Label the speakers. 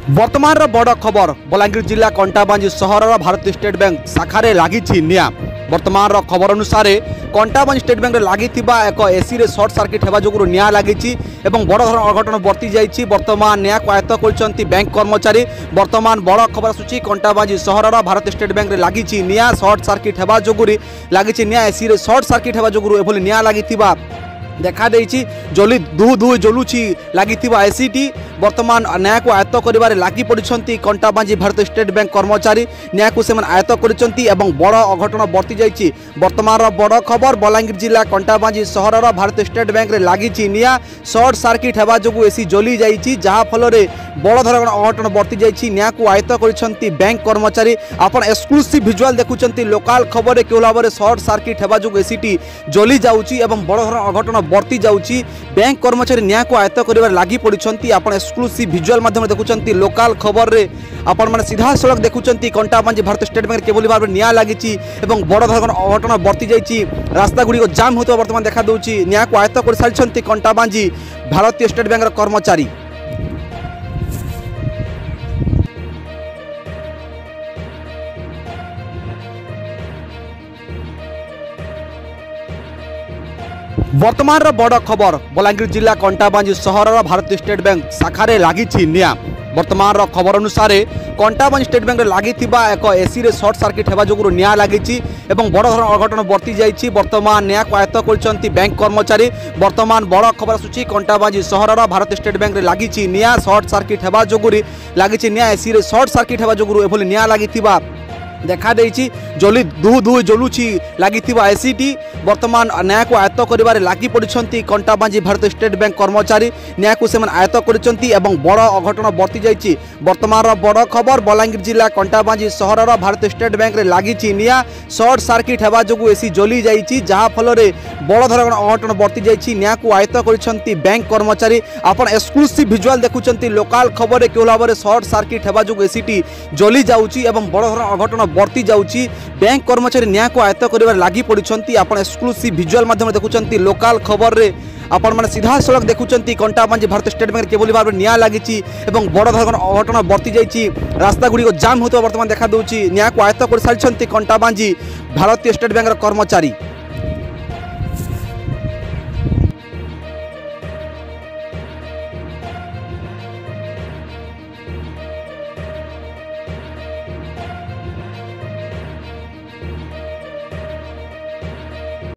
Speaker 1: वर्तमान बड़ खबर बलांगीर जिला कंटाबांजी सहर भारतीय स्टेट बैंक शाखारे लगी निया। वर्तमान खबर अनुसार कंटाबांजी स्टेट बैंक लगी एक एसी रे सर्ट सर्किट होगा जो निया लगी बड़ धरण अघटन बर्ती जाइए। वर्तमान निया को आयत्त कर बैंक कर्मचारी। वर्तमान बड़ खबर आसूची कंटाबांजी सहर भारतीय स्टेट बैंक लगी निया सर्ट सर्किट होगा जो लगी निया एसी रे सर्ट सर्किट होगा जो निया लगी देखा देछि। जली दू दू जलुछि लगी एसीटी। वर्तमान न्याय को आयत्त कर लगी पड़ी कंटाबांजी भारतीय स्टेट बैंक कर्मचारी न्याय को से आयत्त कर बड़ अघटन बर्ती जाइए। वर्तमान बड़ खबर बलांगीर जिला कंटाबांजी सहर भारतीय स्टेट बैंक लगी निया सर्ट सर्किट होगा जो एसी जली जाइए जहाँफल बड़ धरण अघटन बर्ती जाइए। न्याय को आयत्त कर बैंक कर्मचारी। आपण एक्सक्लूसिव विजुअल देखुंत लोकाल खबर के भाव में सर्ट सर्किट होगा जो एसीटी जली जाऊँगी बड़ धरण अघटन बर्ती जाऊँगी। बैंक कर्मचारी न्याय को आयत्त कर लगी पड़ी। आपण एक्सक्लूसिव विजुअल माध्यम देखुंत लोकाल खबर रे आपण मैंने सीधा सड़क देखुंत कंटाबांजी भारतीय स्टेट बैंक के भाव में निया लगी बड़ धरण अघटन बर्ती जाइए। रास्ता गुड़िक जाम होता बर्तमान देखा दूसरी। न्याय को आयत्त कर सारी कंटाबांजी भारतीय स्टेट बैंक कर्मचारी। वर्तमान बड़ खबर बलांगीर जिला कंटाबांजी सहर भारतीय स्टेट बैंक शाखारे लगी निया। वर्तमान खबर अनुसार कंटाबांजी स्टेट बैंक लगी एक एसी रे सर्ट सर्किट होगा जो निया लगी बड़ धरण अघटन बर्ती जाइए। वर्तमान न्याय को आयत्त कर बैंक कर्मचारी। वर्तमान बड़ खबर आसूची कंटाबांजी सहर भारतीय स्टेट बैंक लगी निया सर्ट सर्किट होगा जो लगी निया एसी रे सर्ट सर्किट होगा जो निया लगी देखा देछि। जली दू दू जलुछि लगी एसीटी। वर्तमान न्याय को आयत्त कर लगी पड़ी कंटाबांजी भारतीय स्टेट बैंक कर्मचारी न्याय को से आयत्त कर बड़ अघटन बर्ती जाइए। वर्तमान बड़ खबर बलांगीर जिला कंटाबांजी सहर भारतीय स्टेट बैंक लगी निया सर्ट सर्किट होगा जो एसी जली जाइए जहाँफल बड़ धरण अघटन बर्ती जाइए। न्याय को आयत्त कर बैंक कर्मचारी। आपण एक्सक्लूसिव विजुअल देखुंत लोकाल खबर के भाव में सर्ट सर्किट होगा जो एसीटी जली जाऊँगी बड़ धरण अघटन बर्ती जाऊँगी। बैंक कर्मचारी न्याय को आयत्त कर लगी पड़ी। आपण एक्सक्लूसिव विजुअल माध्यम देखुंत लोकाल खबर रे आपण मैंने सीधा सड़क देखुंत कंटाबांजी भारतीय स्टेट बैंक के भाव में निया लगी बड़ धरण अघटन बर्ती जाइए। रास्ता गुड़िक जाम होता बर्तमान देखा दूसरी। न्याय को आयत्त कर सारी कंटाबांजी भारतीय स्टेट बैंक कर्मचारी।